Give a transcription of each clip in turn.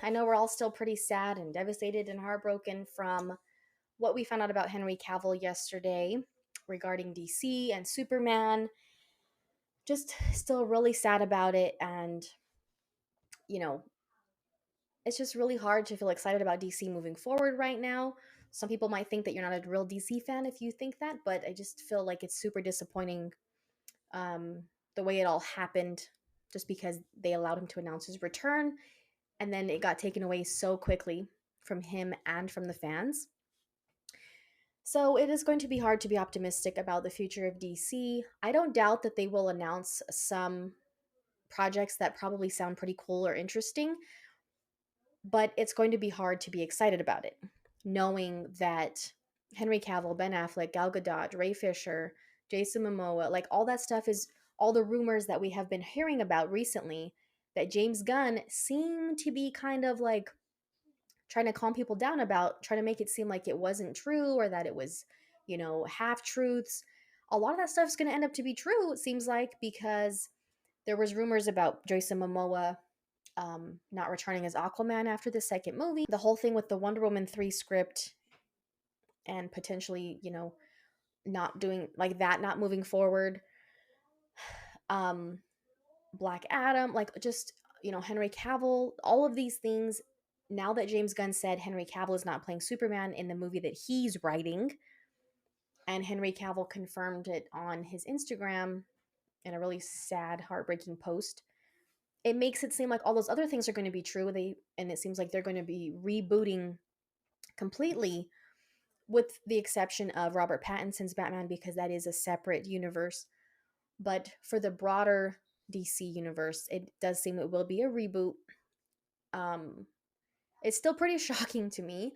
I know we're all still pretty sad and devastated and heartbroken from what we found out about Henry Cavill yesterday regarding DC and Superman. Just still really sad about it. And, you know, it's just really hard to feel excited about DC moving forward right now. Some people might think that you're not a real DC fan if you think that, but I just feel like it's super disappointing the way it all happened just because they allowed him to announce his return and then it got taken away so quickly from him and from the fans. So it is going to be hard to be optimistic about the future of DC. I don't doubt that they will announce some projects that probably sound pretty cool or interesting, but it's going to be hard to be excited about it, knowing that Henry Cavill, Ben Affleck, Gal Gadot, Ray Fisher, Jason Momoa, like all that stuff is all the rumors that we have been hearing about recently that James Gunn seemed to be kind of like trying to calm people down about, trying to make it seem like it wasn't true or that it was, half truths. A lot of that stuff is going to end up to be true, it seems like, because there was rumors about Jason Momoa not returning as Aquaman after the second movie. The whole thing with the Wonder Woman 3 script and potentially, not doing like that, not moving forward. Um, Black Adam, like just, Henry Cavill, all of these things. Now that James Gunn said Henry Cavill is not playing Superman in the movie that he's writing, and Henry Cavill confirmed it on his Instagram in a really sad, heartbreaking post, it makes it seem like all those other things are going to be true. And it seems like they're going to be rebooting completely, with the exception of Robert Pattinson's Batman because that is a separate universe. But for the broader DC universe, it does seem it will be a reboot. Um, it's still pretty shocking to me.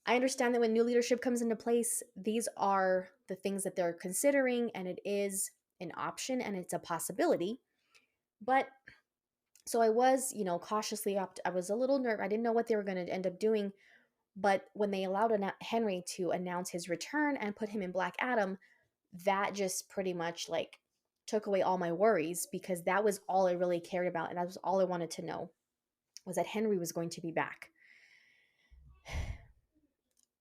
I understand that when new leadership comes into place, these are the things that they're considering, and it is an option and it's a possibility. But so I was, cautiously I was a little nervous. I didn't know what they were going to end up doing. But when they allowed Henry to announce his return and put him in Black Adam, that just pretty much like took away all my worries because that was all I really cared about. And that was all I wanted to know was that Henry was going to be back.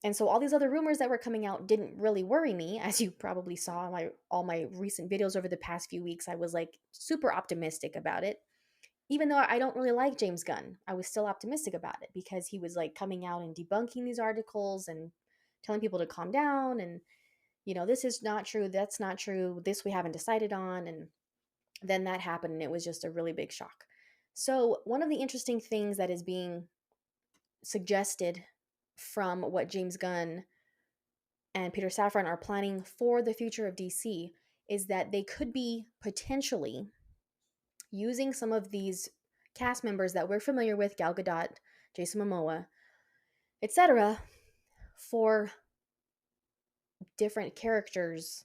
And so all these other rumors that were coming out didn't really worry me, as you probably saw in all my recent videos over the past few weeks. I was like super optimistic about it. Even though I don't really like James Gunn, I was still optimistic about it because he was like coming out and debunking these articles and telling people to calm down and this is not true, that's not true, this we haven't decided on, and then that happened and it was just a really big shock. So, one of the interesting things that is being suggested from what James Gunn and Peter Safran are planning for the future of DC is that they could be potentially using some of these cast members that we're familiar with, Gal Gadot, Jason Momoa, etc., for different characters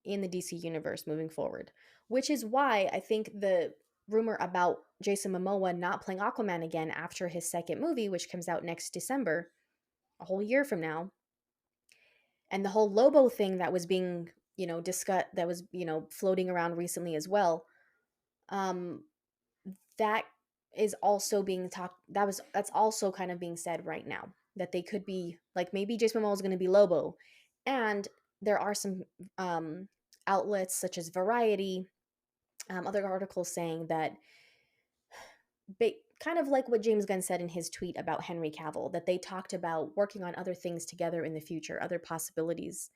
in the DC universe moving forward. Which is why I think the rumor about Jason Momoa not playing Aquaman again after his second movie, which comes out next December, a whole year from now, and the whole Lobo thing that was being, discussed, that was, floating around recently as well, um, that is also being talked. That's also kind of being said right now that they could be like maybe Jason Momoa is going to be Lobo, and there are some outlets such as Variety, other articles saying that, kind of like what James Gunn said in his tweet about Henry Cavill, that they talked about working on other things together in the future, other possibilities.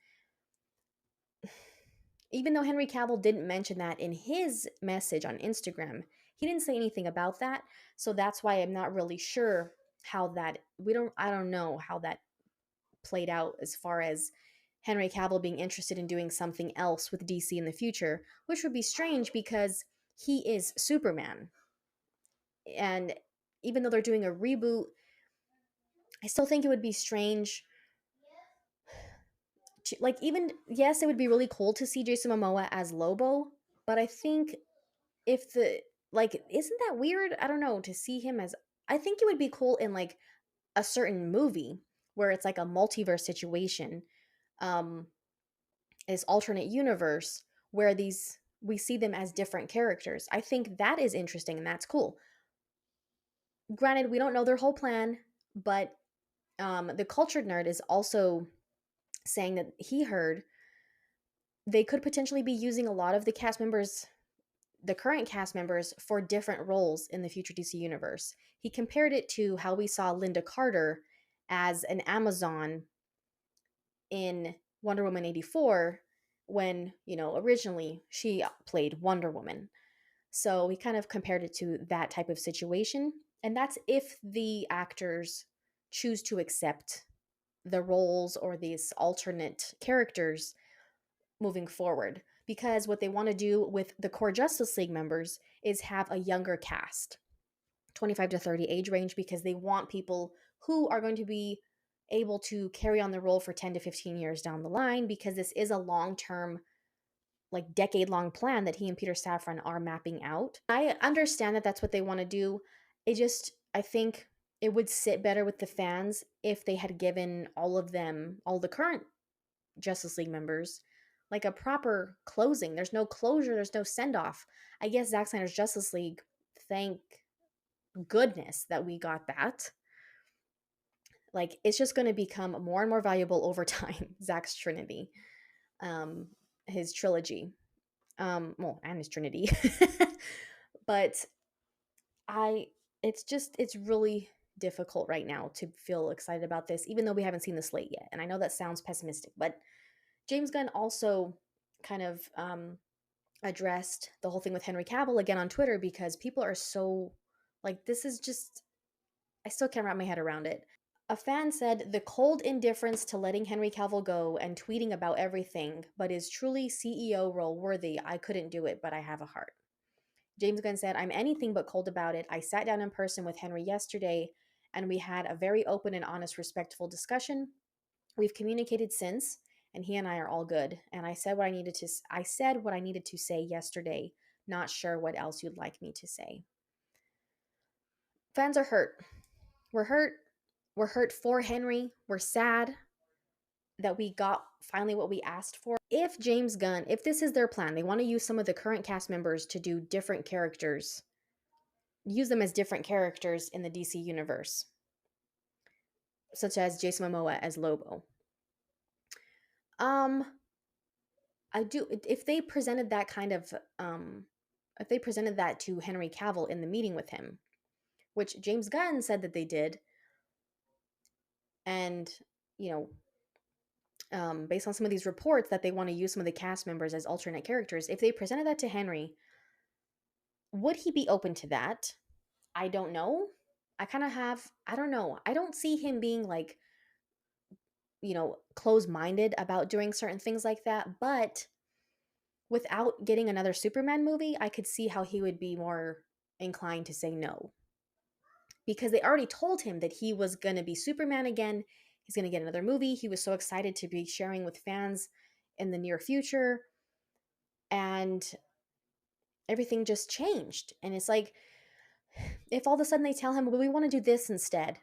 Even though Henry Cavill didn't mention that in his message on Instagram, he didn't say anything about that. So that's why I'm not really sure how that I don't know how that played out as far as Henry Cavill being interested in doing something else with DC in the future, which would be strange because he is Superman. And even though they're doing a reboot, I still think it would be strange to, like, even yes, it would be really cool to see Jason Momoa as Lobo, but I think if the like isn't that weird? I don't know, to see him as, I think it would be cool in like a certain movie where it's like a multiverse situation, um is alternate universe where these we see them as different characters. I think that is interesting and that's cool. Granted, we don't know their whole plan, but the cultured nerd is also saying that he heard they could potentially be using a lot of the cast members, the current cast members, for different roles in the future DC universe. He compared it to how we saw Linda Carter as an Amazon in Wonder Woman 84 when, originally she played Wonder Woman. So he kind of compared it to that type of situation. And that's if the actors choose to accept the roles or these alternate characters moving forward. Because what they want to do with the core Justice League members is have a younger cast, 25 to 30 age range, because they want people who are going to be able to carry on the role for 10 to 15 years down the line, because this is a long term, like decade long plan that he and Peter Safran are mapping out. I understand that that's what they want to do. I think it would sit better with the fans if they had given all of them, all the current Justice League members, like a proper closing. There's no closure, there's no send off. I guess Zack Snyder's Justice League, thank goodness that we got that. Like, it's just going to become more and more valuable over time. Zack's Trinity, his trilogy, well, and his Trinity. But I, it's really difficult right now to feel excited about this, even though we haven't seen the slate yet. And I know that sounds pessimistic, but James Gunn also kind of addressed the whole thing with Henry Cavill again on Twitter, because people are so like, this is just, I still can't wrap my head around it. A fan said, the cold indifference to letting Henry Cavill go and tweeting about everything, but is truly CEO role worthy. I couldn't do it, but I have a heart. James Gunn said, I'm anything but cold about it. I sat down in person with Henry yesterday, and we had a very open and honest, respectful discussion. We've communicated since, and he and I are all good. And I said what I needed to say yesterday. Not sure what else you'd like me to say. Fans are hurt. We're hurt. We're hurt for Henry. We're sad that we got finally what we asked for. If James Gunn, if this is their plan, they want to use some of the current cast members to do different characters, use them as different characters in the DC universe, such as Jason Momoa as Lobo. I do, if they presented that kind of if they presented that to Henry Cavill in the meeting with him, which James Gunn said that they did, and based on some of these reports that they want to use some of the cast members as alternate characters, if they presented that to Henry, would he be open to that? I don't know. I don't know. I don't see him being like, close-minded about doing certain things like that, but without getting another Superman movie, I could see how he would be more inclined to say no. Because they already told him that he was going to be Superman again. He's going to get another movie. He was so excited to be sharing with fans in the near future. And everything just changed. And it's like, if all of a sudden they tell him, well, we want to do this instead.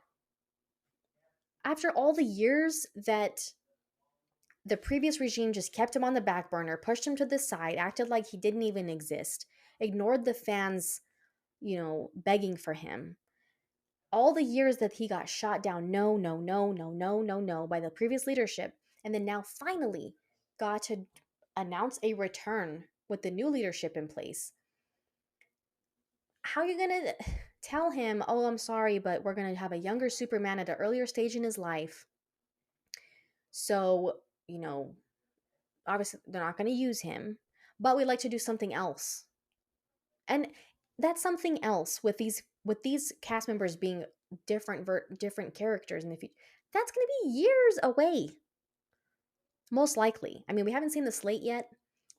After all the years that the previous regime just kept him on the back burner, pushed him to the side, acted like he didn't even exist, ignored the fans, begging for him. All the years that he got shot down, no, no, no, no, no, no, no, by the previous leadership, and then now finally got to announce a return with the new leadership in place. How are you going to tell him, oh, I'm sorry, but we're going to have a younger Superman at an earlier stage in his life? So, obviously they're not going to use him, but we'd like to do something else. And that's something else with these cast members being different characters in the future. That's going to be years away. Most likely. I mean, we haven't seen the slate yet,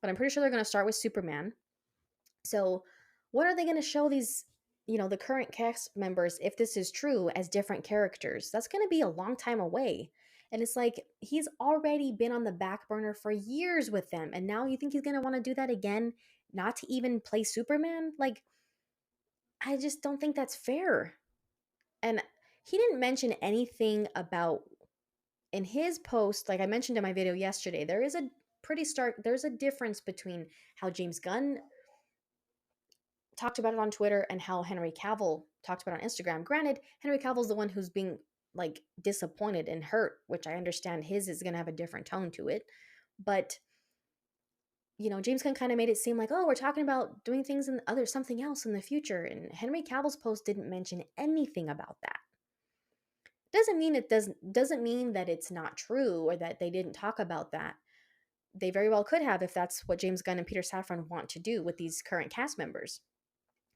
but I'm pretty sure they're going to start with Superman. So, what are they going to show these, the current cast members, if this is true, as different characters? That's going to be a long time away. And it's like, he's already been on the back burner for years with them. And now you think he's going to want to do that again, not to even play Superman? Like, I just don't think that's fair. And he didn't mention anything about, in his post, like I mentioned in my video yesterday, there's a difference between how James Gunn talked about it on Twitter and how Henry Cavill talked about it on Instagram. Granted, Henry Cavill's the one who's being like disappointed and hurt, which I understand his is going to have a different tone to it. But James Gunn kind of made it seem like, oh, we're talking about doing things in other something else in the future, and Henry Cavill's post didn't mention anything about that. Doesn't mean that it's not true or that they didn't talk about that. They very well could have if that's what James Gunn and Peter Safran want to do with these current cast members.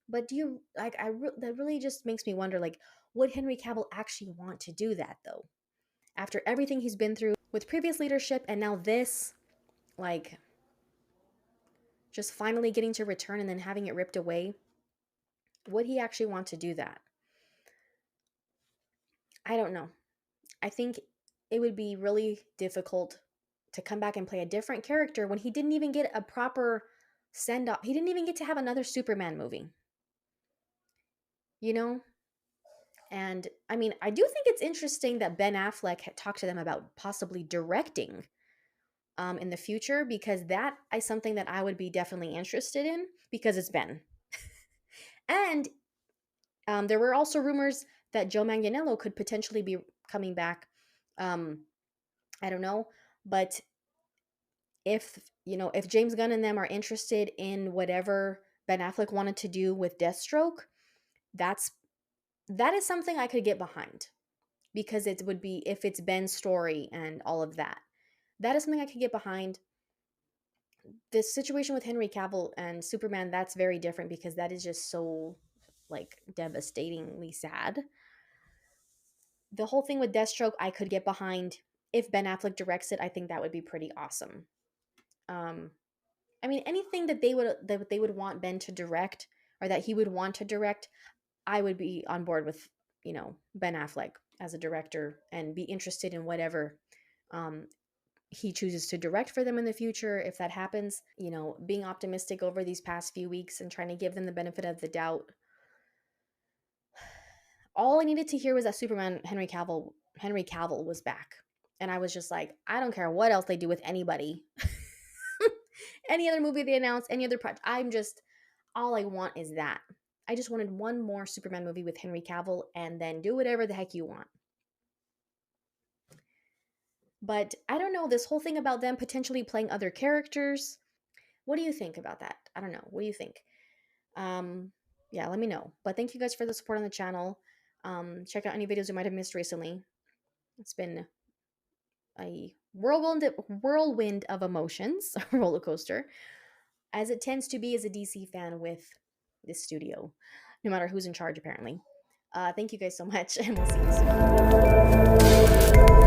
But do you like that really just makes me wonder, like, would Henry Cavill actually want to do that though? After everything he's been through with previous leadership and now this, like, just finally getting to return and then having it ripped away, would he actually want to do that? I don't know. I think it would be really difficult to come back and play a different character when he didn't even get a proper send off. He didn't even get to have another Superman movie. And I mean, I do think it's interesting that Ben Affleck had talked to them about possibly directing in the future, because that is something that I would be definitely interested in, because it's Ben. And there were also rumors that Joe Manganiello could potentially be coming back. I don't know, but if James Gunn and them are interested in whatever Ben Affleck wanted to do with Deathstroke, that is something I could get behind, because it would be, if it's Ben's story and all of that, that is something I could get behind. This situation with Henry Cavill and Superman, that's very different, because that is just so like devastatingly sad. The whole thing with Deathstroke, I could get behind. If Ben Affleck directs it, I think that would be pretty awesome. I mean, anything that they would want Ben to direct, or that he would want to direct, I would be on board with, Ben Affleck as a director, and be interested in whatever he chooses to direct for them in the future, if that happens. Being optimistic over these past few weeks and trying to give them the benefit of the doubt. All I needed to hear was that Superman Henry Cavill was back. And I was just like, I don't care what else they do with anybody. Any other movie they announce, any other project. All I want is that. I just wanted one more Superman movie with Henry Cavill, and then do whatever the heck you want. But I don't know, this whole thing about them potentially playing other characters. What do you think about that? I don't know. What do you think? Yeah, let me know. But thank you guys for the support on the channel. Check out any videos you might have missed recently. It's been a whirlwind of emotions, a roller coaster, as it tends to be as a DC fan with this studio, no matter who's in charge, apparently. Thank you guys so much, and we'll see you soon.